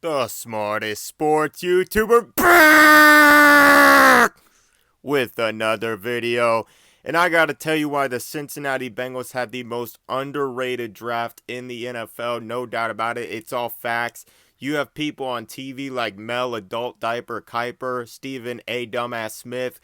The smartest sports YouTuber back with another video. And I gotta tell you why the Cincinnati Bengals have the most underrated draft in the NFL. No doubt about it. It's all facts. You have people on TV like Mel Adult Diaper Kuiper, Stephen A. Dumbass Smith,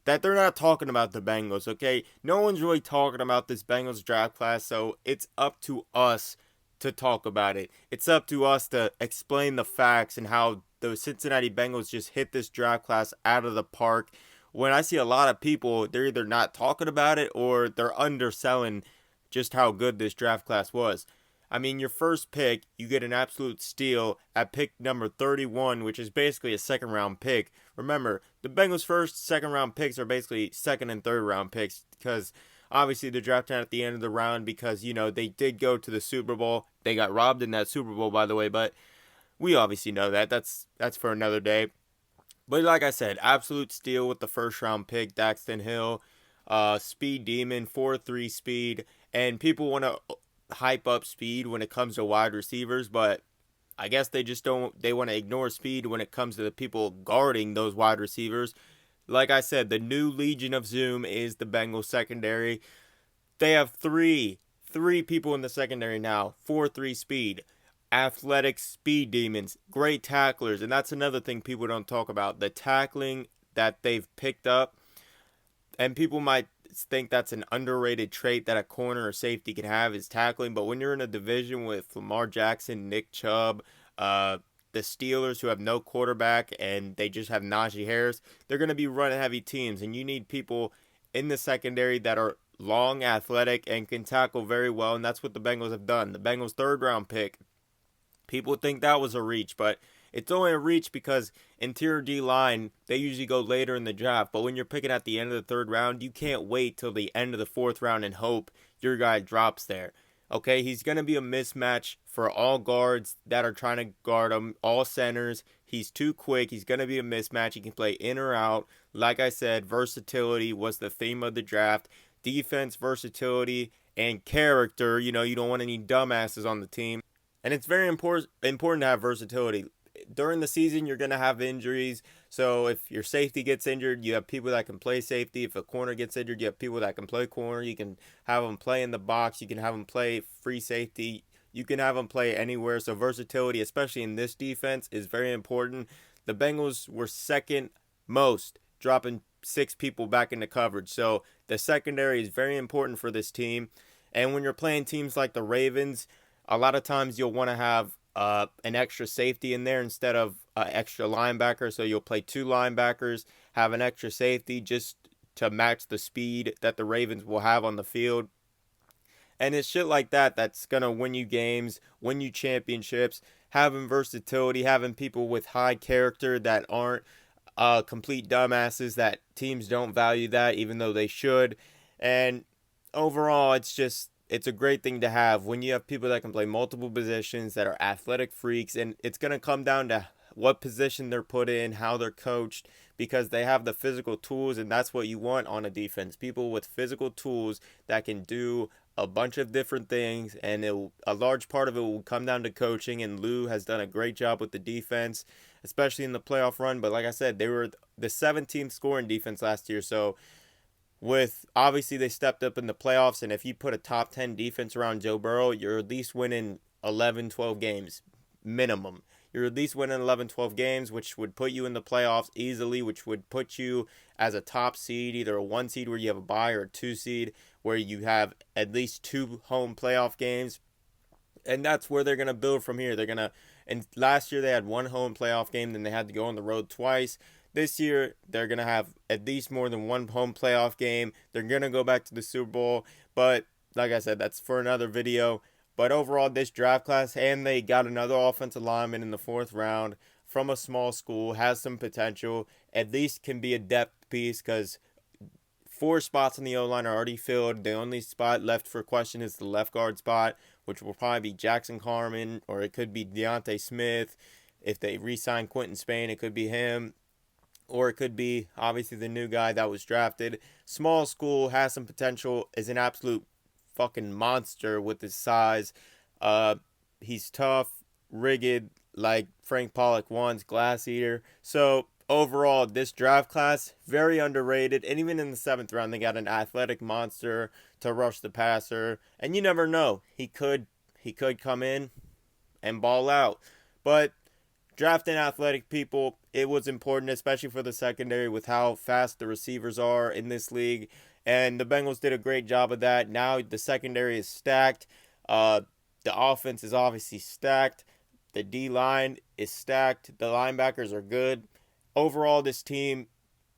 that they're not talking about the Bengals, okay? No one's really talking about this Bengals draft class, so it's up to us to talk about it. It's up to us to explain the facts and how the Cincinnati Bengals just hit this draft class out of the park. When I see a lot of people, they're either not talking about it or they're underselling just how good this draft class was. I mean, your first pick, you get an absolute steal at pick number 31, which is basically a second round pick. Remember, the Bengals' first, second round picks are basically second and third round picks because obviously they're drafted at the end of the round because, they did go to the Super Bowl. They got robbed in that Super Bowl, by the way, but we obviously know that. That's for another day. But like I said, absolute steal with the first round pick, Daxton Hill, speed demon, 4.3 speed, and people want to hype up speed when it comes to wide receivers, but I guess they just don't. They want to ignore speed when it comes to the people guarding those wide receivers. Like I said, the new Legion of Zoom is the Bengals secondary. They have three people in the secondary now, 4.3 speed, athletic speed demons, great tacklers, and that's another thing people don't talk about. The tackling that they've picked up, and people might think that's an underrated trait that a corner or safety can have is tackling, but when you're in a division with Lamar Jackson, Nick Chubb, the Steelers who have no quarterback and they just have Najee Harris, they're going to be running heavy teams, and you need people in the secondary that are long, athletic, and can tackle very well, and that's what the Bengals have done. The Bengals' third round pick, people think that was a reach, but it's only a reach because interior D line, they usually go later in the draft. But when you're picking at the end of the third round, you can't wait till the end of the fourth round and hope your guy drops there. Okay, he's going to be a mismatch for all guards that are trying to guard him, all centers. He's too quick. He's going to be a mismatch. He can play in or out. Like I said, versatility was the theme of the draft. Defense, versatility, and character. You don't want any dumbasses on the team. And it's very important to have versatility. During the season, you're going to have injuries. So if your safety gets injured, you have people that can play safety. If a corner gets injured, you have people that can play corner. You can have them play in the box. You can have them play free safety. You can have them play anywhere. So versatility, especially in this defense, is very important. The Bengals were second most, dropping 6 people back into coverage. So the secondary is very important for this team. And when you're playing teams like the Ravens, a lot of times you'll want to have an extra safety in there instead of extra linebacker. So you'll play 2 linebackers, have an extra safety just to match the speed that the Ravens will have on the field. And it's shit like that that's going to win you games, win you championships, having versatility, having people with high character that aren't complete dumbasses, that teams don't value that even though they should. And overall, it's a great thing to have when you have people that can play multiple positions, that are athletic freaks, and it's going to come down to what position they're put in, how they're coached, because they have the physical tools, and that's what you want on a defense. People with physical tools that can do a bunch of different things, and a large part of it will come down to coaching, and Lou has done a great job with the defense, especially in the playoff run. But like I said, they were the 17th scoring defense last year, so with obviously they stepped up in the playoffs, and if you put a top 10 defense around Joe Burrow, you're at least winning 11, 12 games minimum. You're at least winning 11, 12 games, which would put you in the playoffs easily, which would put you as a top seed, either a 1 seed where you have a bye or a 2 seed where you have at least 2 home playoff games. And that's where they're going to build from here. And last year they had 1 home playoff game, then they had to go on the road twice. This year, they're going to have at least more than 1 home playoff game. They're going to go back to the Super Bowl. But like I said, that's for another video. But overall, this draft class, and they got another offensive lineman in the 4th round from a small school, has some potential. At least can be a depth piece because 4 spots in the O-line are already filled. The only spot left for question is the left guard spot, which will probably be Jackson Carman, or it could be Deontay Smith. If they re-sign Quentin Spain, it could be him. Or it could be, obviously, the new guy that was drafted. Small school, has some potential, is an absolute fucking monster with his size. He's tough, rigged, like Frank Pollock one's Glass Eater. So overall, this draft class very underrated. And even in the 7th round, they got an athletic monster to rush the passer. And you never know, he could come in and ball out. But drafting athletic people, it was important, especially for the secondary with how fast the receivers are in this league. And the Bengals did a great job of that. Now the secondary is stacked. Uh, the offense is obviously stacked. The D line is stacked. The linebackers are good. Overall, this team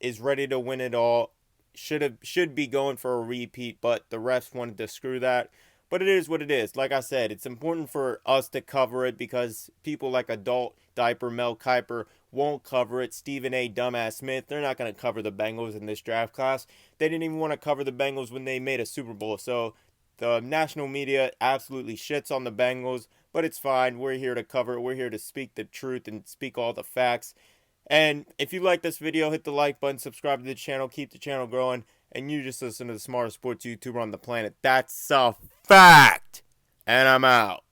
is ready to win it all. Should be going for a repeat, but the refs wanted to screw that. But it is what it is. Like I said, it's important for us to cover it because people like Adult Diaper, Mel Kiper won't cover it. Stephen A. Dumbass Smith, they're not going to cover the Bengals in this draft class. They didn't even want to cover the Bengals when they made a Super Bowl. So the national media absolutely shits on the Bengals, but it's fine. We're here to cover it. We're here to speak the truth and speak all the facts. And if you like this video, hit the like button, subscribe to the channel, keep the channel growing, and you just listen to the smartest sports YouTuber on the planet. That's a fact. And I'm out.